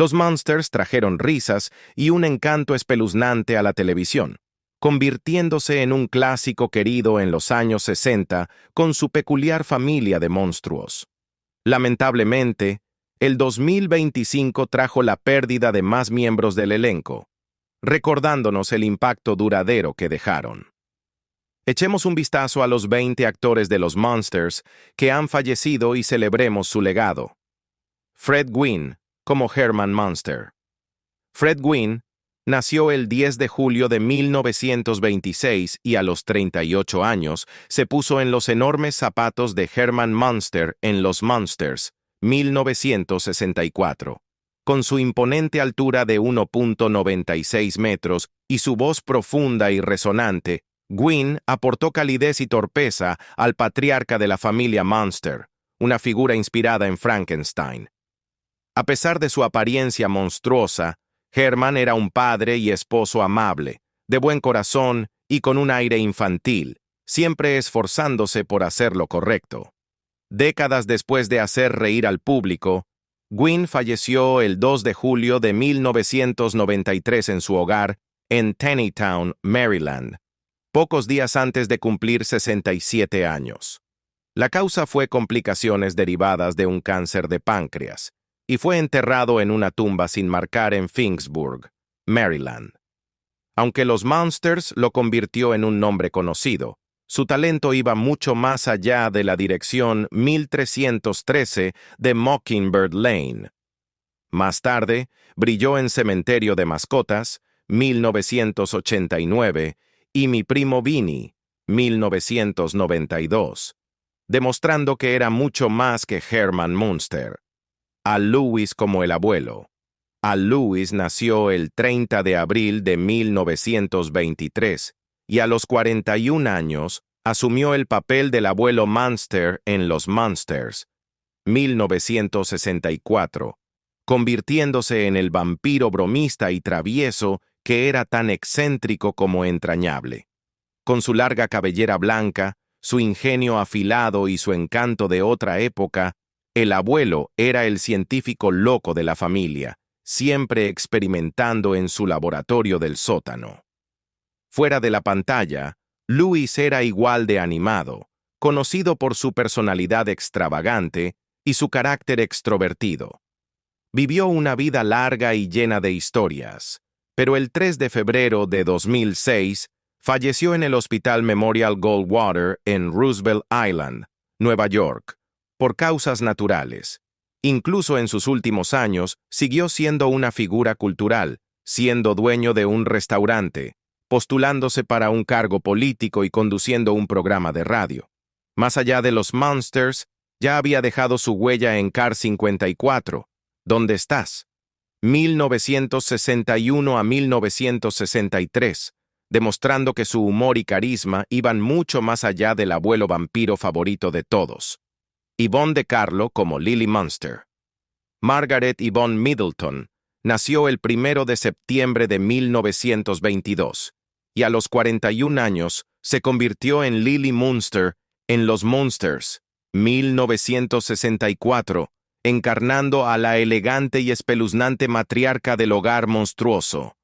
Los Munsters trajeron risas y un encanto espeluznante a la televisión, convirtiéndose en un clásico querido en los años 60 con su peculiar familia de monstruos. Lamentablemente, el 2025 trajo la pérdida de más miembros del elenco, recordándonos el impacto duradero que dejaron. Echemos un vistazo a los 20 actores de los Munsters que han fallecido y celebremos su legado. Fred Gwynne, como Herman Munster. Fred Gwynne nació el 10 de julio de 1926 y a los 38 años se puso en los enormes zapatos de Herman Munster en Los Munsters, 1964. Con su imponente altura de 1.96 metros y su voz profunda y resonante, Gwynne aportó calidez y torpeza al patriarca de la familia Munster, una figura inspirada en Frankenstein. A pesar de su apariencia monstruosa, Herman era un padre y esposo amable, de buen corazón y con un aire infantil, siempre esforzándose por hacer lo correcto. Décadas después de hacer reír al público, Gwynne falleció el 2 de julio de 1993 en su hogar en Taneytown, Maryland, pocos días antes de cumplir 67 años. La causa fue complicaciones derivadas de un cáncer de páncreas, y fue enterrado en una tumba sin marcar en Finksburg, Maryland. Aunque los Munsters lo convirtió en un nombre conocido, su talento iba mucho más allá de la dirección 1313 de Mockingbird Lane. Más tarde, brilló en Cementerio de Mascotas, 1989, y Mi primo Vinny, 1992, demostrando que era mucho más que Herman Munster. Al Lewis como el abuelo. Al Lewis nació el 30 de abril de 1923 y a los 41 años asumió el papel del abuelo Munster en Los Munsters, 1964, convirtiéndose en el vampiro bromista y travieso que era tan excéntrico como entrañable. Con su larga cabellera blanca, su ingenio afilado y su encanto de otra época, el abuelo era el científico loco de la familia, siempre experimentando en su laboratorio del sótano. Fuera de la pantalla, Lewis era igual de animado, conocido por su personalidad extravagante y su carácter extrovertido. Vivió una vida larga y llena de historias, pero el 3 de febrero de 2006 falleció en el Hospital Memorial Goldwater en Roosevelt Island, Nueva York, por causas naturales. Incluso en sus últimos años, siguió siendo una figura cultural, siendo dueño de un restaurante, postulándose para un cargo político y conduciendo un programa de radio. Más allá de los Munsters, ya había dejado su huella en Car 54, ¿Dónde estás?, 1961 a 1963, demostrando que su humor y carisma iban mucho más allá del abuelo vampiro favorito de todos. Yvonne de Carlo como Lily Munster. Margaret Yvonne Middleton nació el 1 de septiembre de 1922 y a los 41 años se convirtió en Lily Munster en Los Munsters, 1964, encarnando a la elegante y espeluznante matriarca del hogar monstruoso.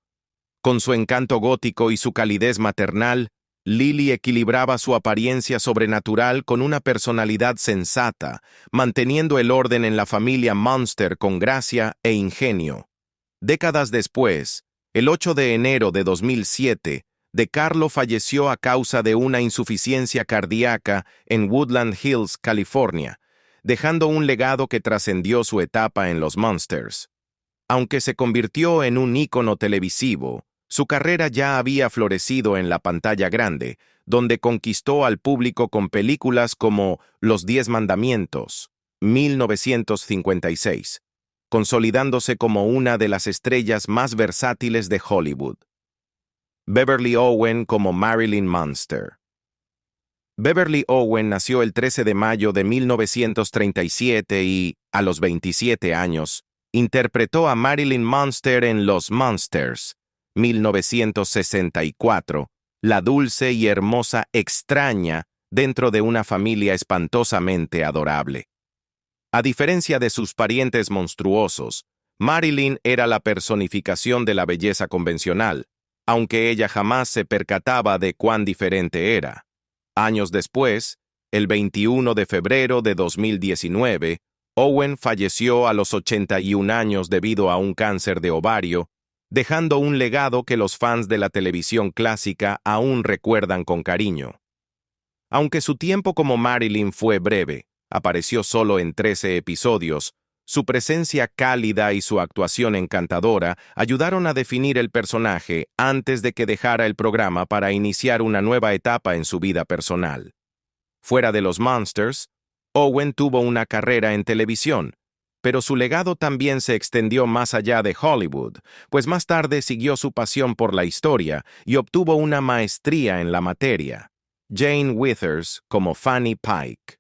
Con su encanto gótico y su calidez maternal, Lily equilibraba su apariencia sobrenatural con una personalidad sensata, manteniendo el orden en la familia Munster con gracia e ingenio. Décadas después, el 8 de enero de 2007, De Carlo falleció a causa de una insuficiencia cardíaca en Woodland Hills, California, dejando un legado que trascendió su etapa en los Munsters. Aunque se convirtió en un ícono televisivo, su carrera ya había florecido en la pantalla grande, donde conquistó al público con películas como Los 10 Mandamientos, 1956, consolidándose como una de las estrellas más versátiles de Hollywood. Beverly Owen como Marilyn Munster. Beverly Owen nació el 13 de mayo de 1937 y, a los 27 años, interpretó a Marilyn Munster en Los Munsters, 1964, la dulce y hermosa extraña dentro de una familia espantosamente adorable. A diferencia de sus parientes monstruosos, Marilyn era la personificación de la belleza convencional, aunque ella jamás se percataba de cuán diferente era. Años después, el 21 de febrero de 2019, Owen falleció a los 81 años debido a un cáncer de ovario, dejando un legado que los fans de la televisión clásica aún recuerdan con cariño. Aunque su tiempo como Marilyn fue breve, apareció solo en 13 episodios, su presencia cálida y su actuación encantadora ayudaron a definir el personaje antes de que dejara el programa para iniciar una nueva etapa en su vida personal. Fuera de los Monsters, Owen tuvo una carrera en televisión, pero su legado también se extendió más allá de Hollywood, pues más tarde siguió su pasión por la historia y obtuvo una maestría en la materia. Jane Withers como Fanny Pike.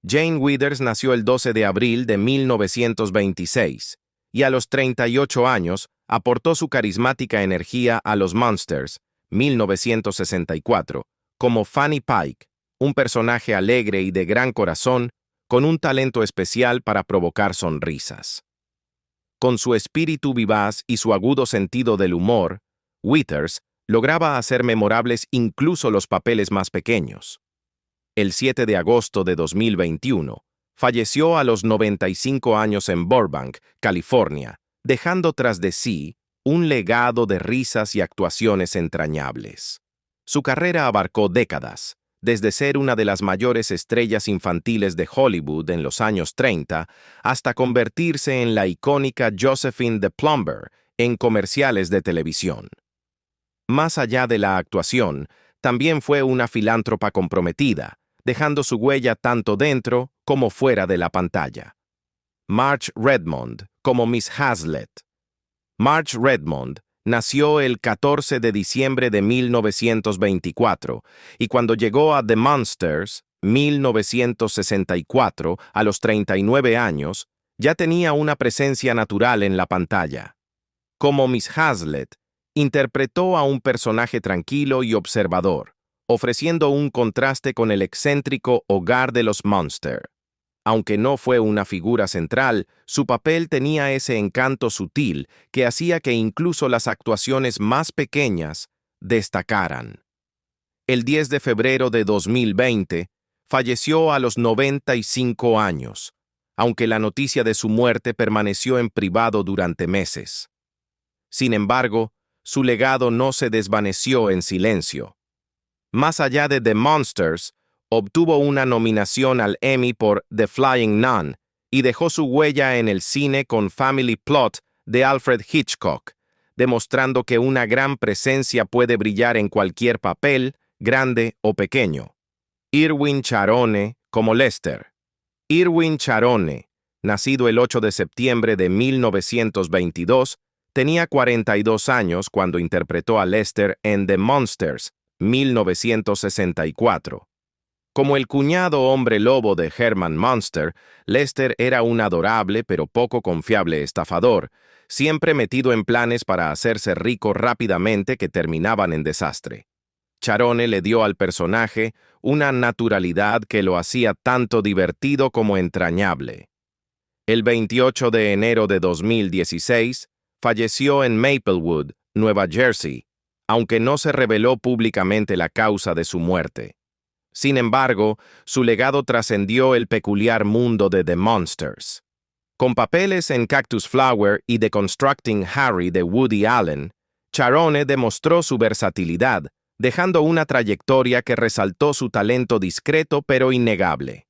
Jane Withers nació el 12 de abril de 1926 y a los 38 años aportó su carismática energía a los Monsters, 1964, como Fanny Pike, un personaje alegre y de gran corazón, con un talento especial para provocar sonrisas. Con su espíritu vivaz y su agudo sentido del humor, Withers lograba hacer memorables incluso los papeles más pequeños. El 7 de agosto de 2021, falleció a los 95 años en Burbank, California, dejando tras de sí un legado de risas y actuaciones entrañables. Su carrera abarcó décadas, desde ser una de las mayores estrellas infantiles de Hollywood en los años 30 hasta convertirse en la icónica Josephine the Plumber en comerciales de televisión. Más allá de la actuación, también fue una filántropa comprometida, dejando su huella tanto dentro como fuera de la pantalla. Marge Redmond, como Miss Hazlitt. Marge Redmond nació el 14 de diciembre de 1924 y cuando llegó a The Monsters, 1964, a los 39 años, ya tenía una presencia natural en la pantalla. Como Miss Hazlitt, interpretó a un personaje tranquilo y observador, ofreciendo un contraste con el excéntrico hogar de los Monsters. Aunque no fue una figura central, su papel tenía ese encanto sutil que hacía que incluso las actuaciones más pequeñas destacaran. El 10 de febrero de 2020, falleció a los 95 años, aunque la noticia de su muerte permaneció en privado durante meses. Sin embargo, su legado no se desvaneció en silencio. Más allá de The Monsters, obtuvo una nominación al Emmy por The Flying Nun y dejó su huella en el cine con Family Plot de Alfred Hitchcock, demostrando que una gran presencia puede brillar en cualquier papel, grande o pequeño. Irwin Charone como Lester. Irwin Charone, nacido el 8 de septiembre de 1922, tenía 42 años cuando interpretó a Lester en The Monsters, 1964. Como el cuñado hombre lobo de Herman Munster, Lester era un adorable pero poco confiable estafador, siempre metido en planes para hacerse rico rápidamente que terminaban en desastre. Charone le dio al personaje una naturalidad que lo hacía tanto divertido como entrañable. El 28 de enero de 2016, falleció en Maplewood, Nueva Jersey, aunque no se reveló públicamente la causa de su muerte. Sin embargo, su legado trascendió el peculiar mundo de The Monsters. Con papeles en Cactus Flower y The Constructing Harry de Woody Allen, Charone demostró su versatilidad, dejando una trayectoria que resaltó su talento discreto pero innegable.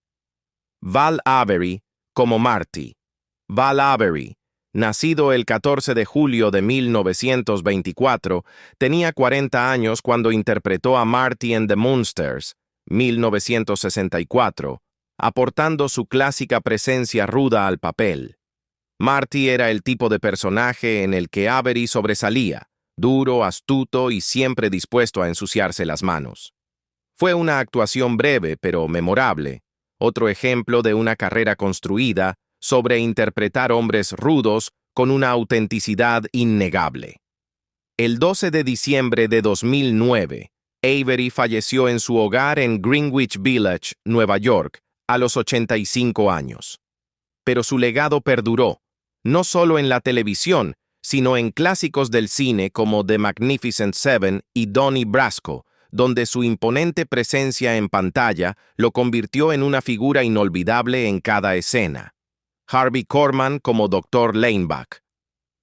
Val Avery como Marty. Val Avery, nacido el 14 de julio de 1924, tenía 40 años cuando interpretó a Marty en The Monsters, 1964, aportando su clásica presencia ruda al papel. Marty era el tipo de personaje en el que Avery sobresalía, duro, astuto y siempre dispuesto a ensuciarse las manos. Fue una actuación breve pero memorable, otro ejemplo de una carrera construida sobre interpretar hombres rudos con una autenticidad innegable. El 12 de diciembre de 2009, Avery falleció en su hogar en Greenwich Village, Nueva York, a los 85 años. Pero su legado perduró, no solo en la televisión, sino en clásicos del cine como The Magnificent Seven y Donnie Brasco, donde su imponente presencia en pantalla lo convirtió en una figura inolvidable en cada escena. Harvey Korman como Dr. Leinbach.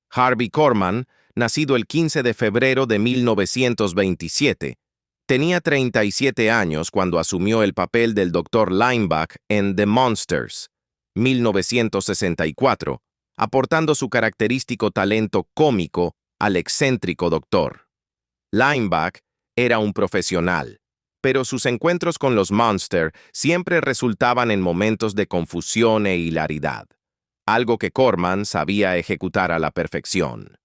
Harvey Korman, nacido el 15 de febrero de 1927, tenía 37 años cuando asumió el papel del Dr. Leinbach en The Monsters, 1964, aportando su característico talento cómico al excéntrico doctor. Leinbach era un profesional, pero sus encuentros con los Monsters siempre resultaban en momentos de confusión e hilaridad, algo que Korman sabía ejecutar a la perfección.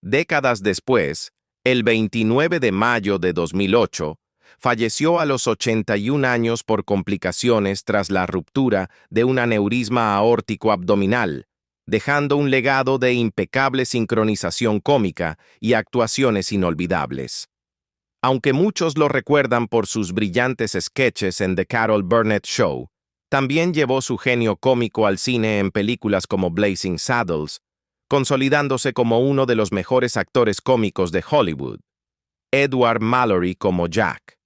Décadas después, el 29 de mayo de 2008, falleció a los 81 años por complicaciones tras la ruptura de un aneurisma aórtico abdominal, dejando un legado de impecable sincronización cómica y actuaciones inolvidables. Aunque muchos lo recuerdan por sus brillantes sketches en The Carol Burnett Show, también llevó su genio cómico al cine en películas como Blazing Saddles, consolidándose como uno de los mejores actores cómicos de Hollywood. Edward Mallory como Jack.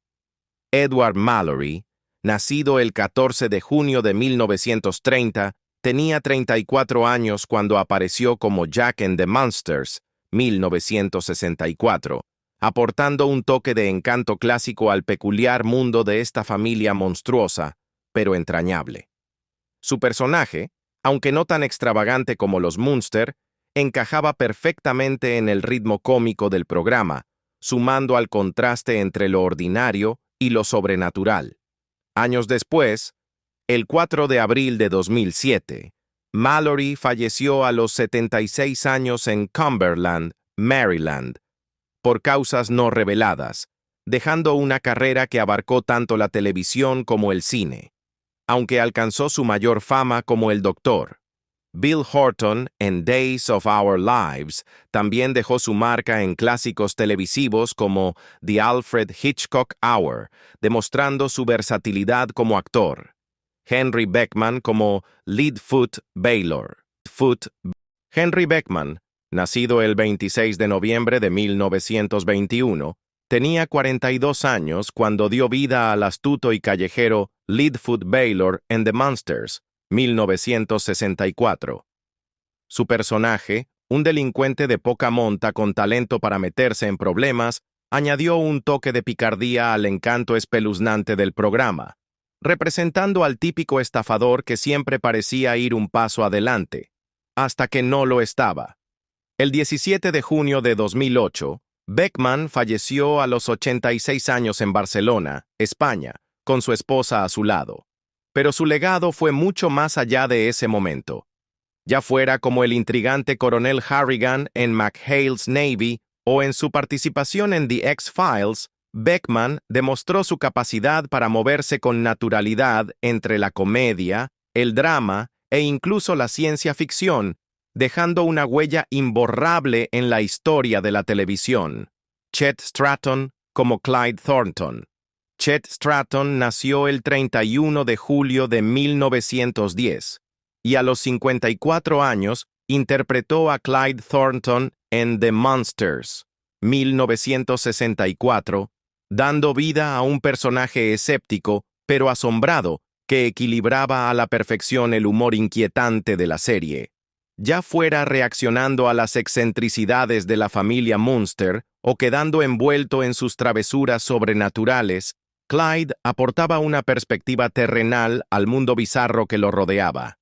Edward Mallory, nacido el 14 de junio de 1930, tenía 34 años cuando apareció como Jack en The Monsters, 1964, aportando un toque de encanto clásico al peculiar mundo de esta familia monstruosa, pero entrañable. Su personaje, aunque no tan extravagante como los Munster, encajaba perfectamente en el ritmo cómico del programa, sumando al contraste entre lo ordinario y lo sobrenatural. Años después, el 4 de abril de 2007, Mallory falleció a los 76 años en Cumberland, Maryland, por causas no reveladas, dejando una carrera que abarcó tanto la televisión como el cine, aunque alcanzó su mayor fama como el Doctor. Bill Horton, en Days of Our Lives, también dejó su marca en clásicos televisivos como The Alfred Hitchcock Hour, demostrando su versatilidad como actor. Henry Beckman como Leadfoot Baylor. Henry Beckman, nacido el 26 de noviembre de 1921, tenía 42 años cuando dio vida al astuto y callejero Leadfoot Baylor en The Monsters, 1964. Su personaje, un delincuente de poca monta con talento para meterse en problemas, añadió un toque de picardía al encanto espeluznante del programa, representando al típico estafador que siempre parecía ir un paso adelante, hasta que no lo estaba. El 17 de junio de 2008, Beckman falleció a los 86 años en Barcelona, España, con su esposa a su lado. Pero su legado fue mucho más allá de ese momento. Ya fuera como el intrigante coronel Harrigan en McHale's Navy o en su participación en The X-Files, Beckman demostró su capacidad para moverse con naturalidad entre la comedia, el drama e incluso la ciencia ficción, dejando una huella imborrable en la historia de la televisión. Chet Stratton como Clyde Thornton. Chet Stratton nació el 31 de julio de 1910 y a los 54 años interpretó a Clyde Thornton en The Monsters, 1964, dando vida a un personaje escéptico pero asombrado que equilibraba a la perfección el humor inquietante de la serie. Ya fuera reaccionando a las excentricidades de la familia Munster o quedando envuelto en sus travesuras sobrenaturales, Clyde aportaba una perspectiva terrenal al mundo bizarro que lo rodeaba.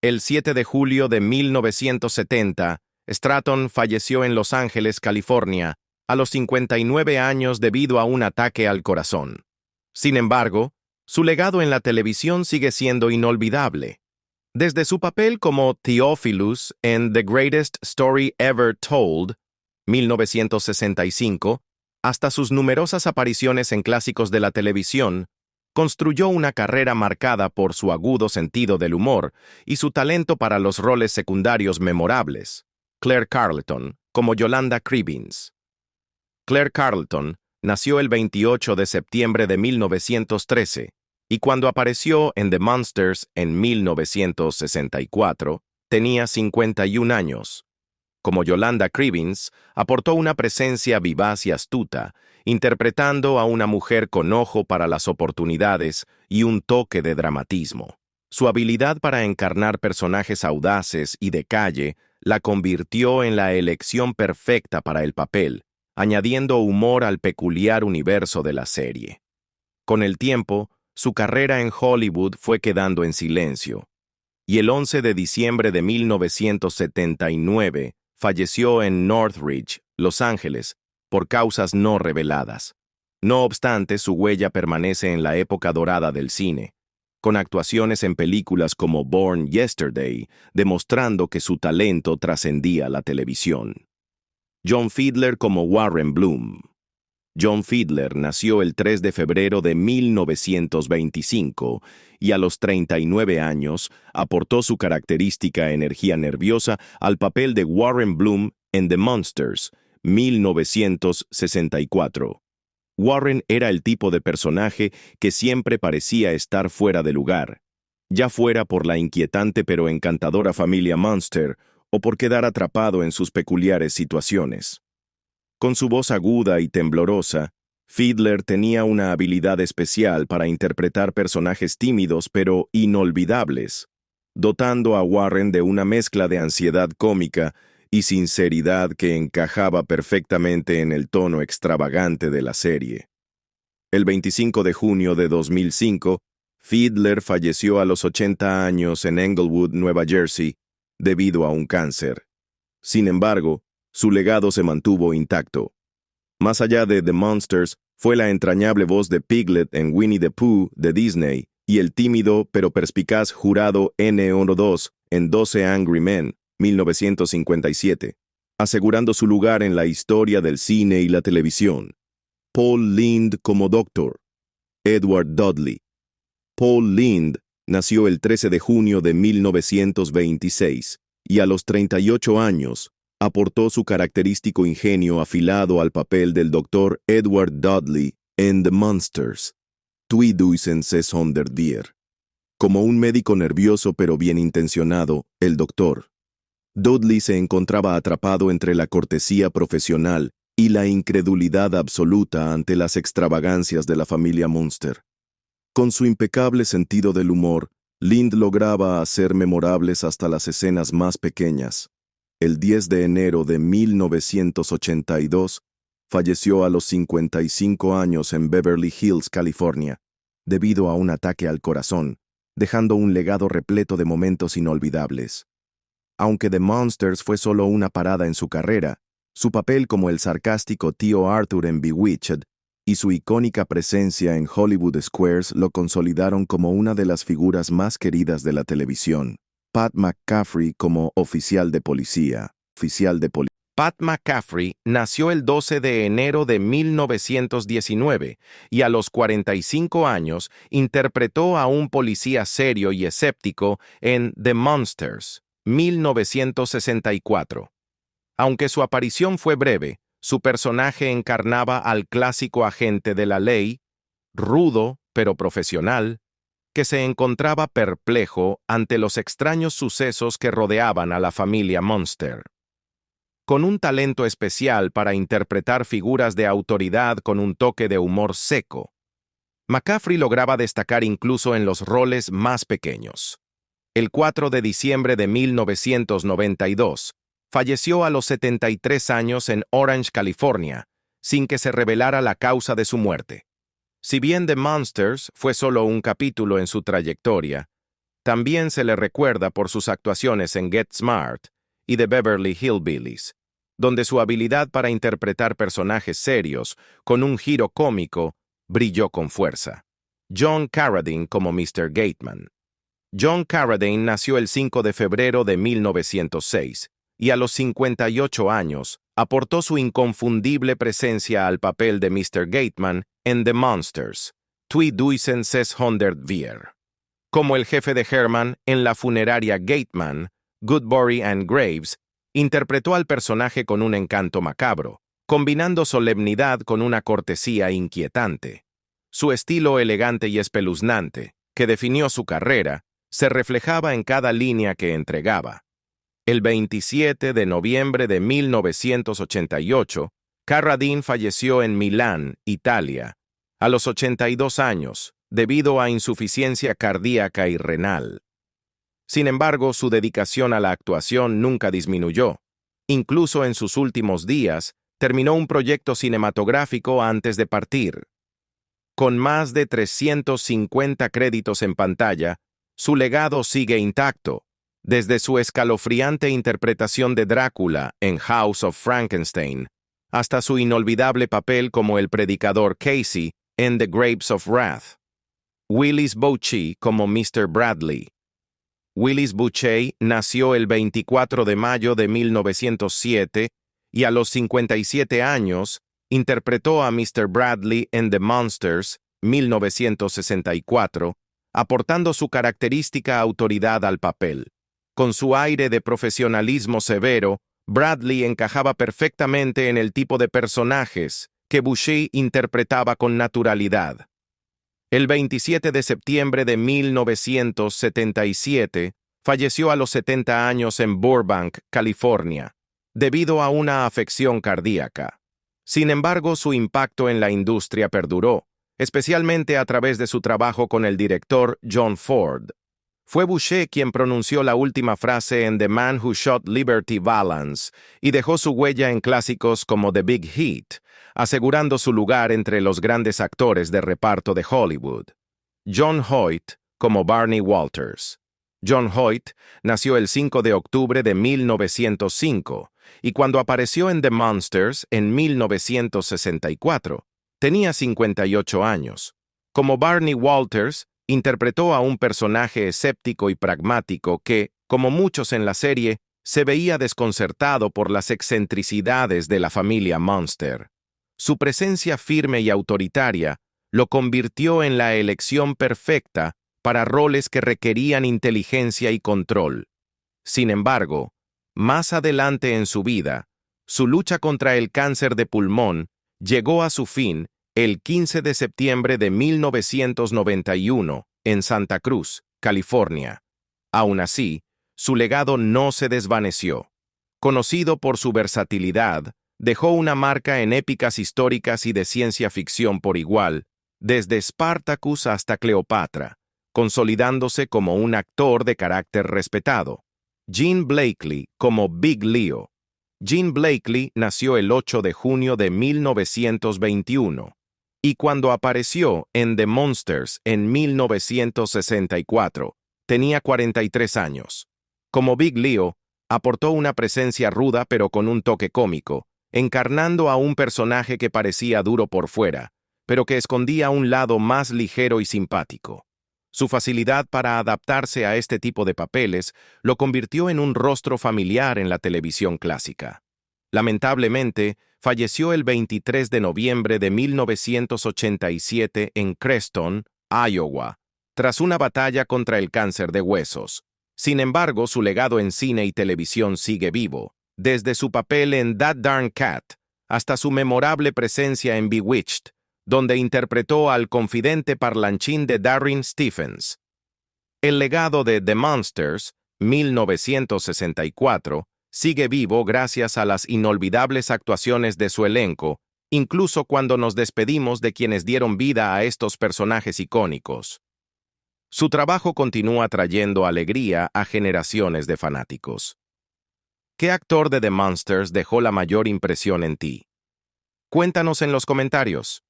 El 7 de julio de 1970, Stratton falleció en Los Ángeles, California, a los 59 años debido a un ataque al corazón. Sin embargo, su legado en la televisión sigue siendo inolvidable. Desde su papel como Theophilus en The Greatest Story Ever Told, 1965, hasta sus numerosas apariciones en clásicos de la televisión, construyó una carrera marcada por su agudo sentido del humor y su talento para los roles secundarios memorables. Claire Carlton, como Yolanda Cribbins. Claire Carlton nació el 28 de septiembre de 1913 y cuando apareció en The Monsters en 1964, Tenía 51 años. Como Yolanda Cribbins, aportó una presencia vivaz y astuta, interpretando a una mujer con ojo para las oportunidades y un toque de dramatismo. Su habilidad para encarnar personajes audaces y de calle la convirtió en la elección perfecta para el papel, añadiendo humor al peculiar universo de la serie. Con el tiempo, su carrera en Hollywood fue quedando en silencio, y el 11 de diciembre de 1979 falleció en Northridge, Los Ángeles, por causas no reveladas. No obstante, su huella permanece en la época dorada del cine, con actuaciones en películas como Born Yesterday, demostrando que su talento trascendía la televisión. John Fiedler como Warren Bloom. John Fiedler nació el 3 de febrero de 1925 y a los 39 años aportó su característica energía nerviosa al papel de Warren Bloom en The Monsters, 1964. Warren era el tipo de personaje que siempre parecía estar fuera de lugar, ya fuera por la inquietante pero encantadora familia Munster o por quedar atrapado en sus peculiares situaciones. Con su voz aguda y temblorosa, Fiedler tenía una habilidad especial para interpretar personajes tímidos pero inolvidables, dotando a Warren de una mezcla de ansiedad cómica y sinceridad que encajaba perfectamente en el tono extravagante de la serie. El 25 de junio de 2005, Fiedler falleció a los 80 años en Englewood, Nueva Jersey, debido a un cáncer. Sin embargo, su legado se mantuvo intacto. Más allá de The Monsters, fue la entrañable voz de Piglet en Winnie the Pooh de Disney y el tímido pero perspicaz jurado N12 en 12 Angry Men, 1957, asegurando su lugar en la historia del cine y la televisión. Paul Lynde como Doctor. Edward Dudley. Paul Lynde nació el 13 de junio de 1926 y a los 38 años aportó su característico ingenio afilado al papel del Dr. Edward Dudley en The Monsters, 2604. Como un médico nervioso pero bien intencionado, el Dr. Dudley se encontraba atrapado entre la cortesía profesional y la incredulidad absoluta ante las extravagancias de la familia Munster. Con su impecable sentido del humor, Lynde lograba hacer memorables hasta las escenas más pequeñas. El 10 de enero de 1982, falleció a los 55 años en Beverly Hills, California, debido a un ataque al corazón, dejando un legado repleto de momentos inolvidables. Aunque The Monsters fue solo una parada en su carrera, su papel como el sarcástico tío Arthur en Bewitched y su icónica presencia en Hollywood Squares lo consolidaron como una de las figuras más queridas de la televisión. Pat McCaffrey como oficial de policía. Pat McCaffrey nació el 12 de enero de 1919 y a los 45 años interpretó a un policía serio y escéptico en The Monsters, 1964. Aunque su aparición fue breve, su personaje encarnaba al clásico agente de la ley, rudo pero profesional, que se encontraba perplejo ante los extraños sucesos que rodeaban a la familia Munster. Con un talento especial para interpretar figuras de autoridad con un toque de humor seco, McCaffrey lograba destacar incluso en los roles más pequeños. El 4 de diciembre de 1992, falleció a los 73 años en Orange, California, sin que se revelara la causa de su muerte. Si bien The Monsters fue solo un capítulo en su trayectoria, también se le recuerda por sus actuaciones en Get Smart y The Beverly Hillbillies, donde su habilidad para interpretar personajes serios con un giro cómico brilló con fuerza. John Carradine como Mr. Gateman. John Carradine nació el 5 de febrero de 1906 y a los 58 años aportó su inconfundible presencia al papel de Mr. Gateman en The Monsters, 2604. Como el jefe de Herman en la funeraria Gateman, Goodbury and Graves, interpretó al personaje con un encanto macabro, combinando solemnidad con una cortesía inquietante. Su estilo elegante y espeluznante, que definió su carrera, se reflejaba en cada línea que entregaba. El 27 de noviembre de 1988, Carradine falleció en Milán, Italia, a los 82 años, debido a insuficiencia cardíaca y renal. Sin embargo, su dedicación a la actuación nunca disminuyó. Incluso en sus últimos días, terminó un proyecto cinematográfico antes de partir. Con más de 350 créditos en pantalla, su legado sigue intacto, desde su escalofriante interpretación de Drácula en House of Frankenstein, hasta su inolvidable papel como el predicador Casey en The Grapes of Wrath. Willis Boucher como Mr. Bradley. Willis Boucher nació el 24 de mayo de 1907 y a los 57 años interpretó a Mr. Bradley en The Monsters, 1964, aportando su característica autoridad al papel. Con su aire de profesionalismo severo, Bradley encajaba perfectamente en el tipo de personajes que Boucher interpretaba con naturalidad. El 27 de septiembre de 1977, falleció a los 70 años en Burbank, California, debido a una afección cardíaca. Sin embargo, su impacto en la industria perduró, especialmente a través de su trabajo con el director John Ford. Fue Boucher quien pronunció la última frase en The Man Who Shot Liberty Valance y dejó su huella en clásicos como The Big Hit, asegurando su lugar entre los grandes actores de reparto de Hollywood. John Hoyt como Barney Walters. John Hoyt nació el 5 de octubre de 1905 y cuando apareció en The Monsters en 1964, tenía 58 años. Como Barney Walters, interpretó a un personaje escéptico y pragmático que, como muchos en la serie, se veía desconcertado por las excentricidades de la familia Munster. Su presencia firme y autoritaria lo convirtió en la elección perfecta para roles que requerían inteligencia y control. Sin embargo, más adelante en su vida, su lucha contra el cáncer de pulmón llegó a su fin el 15 de septiembre de 1991 en Santa Cruz, California. Aún así, su legado no se desvaneció. Conocido por su versatilidad, dejó una marca en épicas históricas y de ciencia ficción por igual, desde Spartacus hasta Cleopatra, consolidándose como un actor de carácter respetado. Jean Blakely como Big Leo. Jean Blakely nació el 8 de junio de 1921 y cuando apareció en The Monsters en 1964, tenía 43 años. Como Big Leo, aportó una presencia ruda pero con un toque cómico, encarnando a un personaje que parecía duro por fuera, pero que escondía un lado más ligero y simpático. Su facilidad para adaptarse a este tipo de papeles lo convirtió en un rostro familiar en la televisión clásica. Lamentablemente, falleció el 23 de noviembre de 1987 en Creston, Iowa, tras una batalla contra el cáncer de huesos. Sin embargo, su legado en cine y televisión sigue vivo, desde su papel en That Darn Cat hasta su memorable presencia en Bewitched, donde interpretó al confidente parlanchín de Darrin Stephens. El legado de The Monsters, 1964, sigue vivo gracias a las inolvidables actuaciones de su elenco, incluso cuando nos despedimos de quienes dieron vida a estos personajes icónicos. Su trabajo continúa trayendo alegría a generaciones de fanáticos. ¿Qué actor de The Monsters dejó la mayor impresión en ti? Cuéntanos en los comentarios.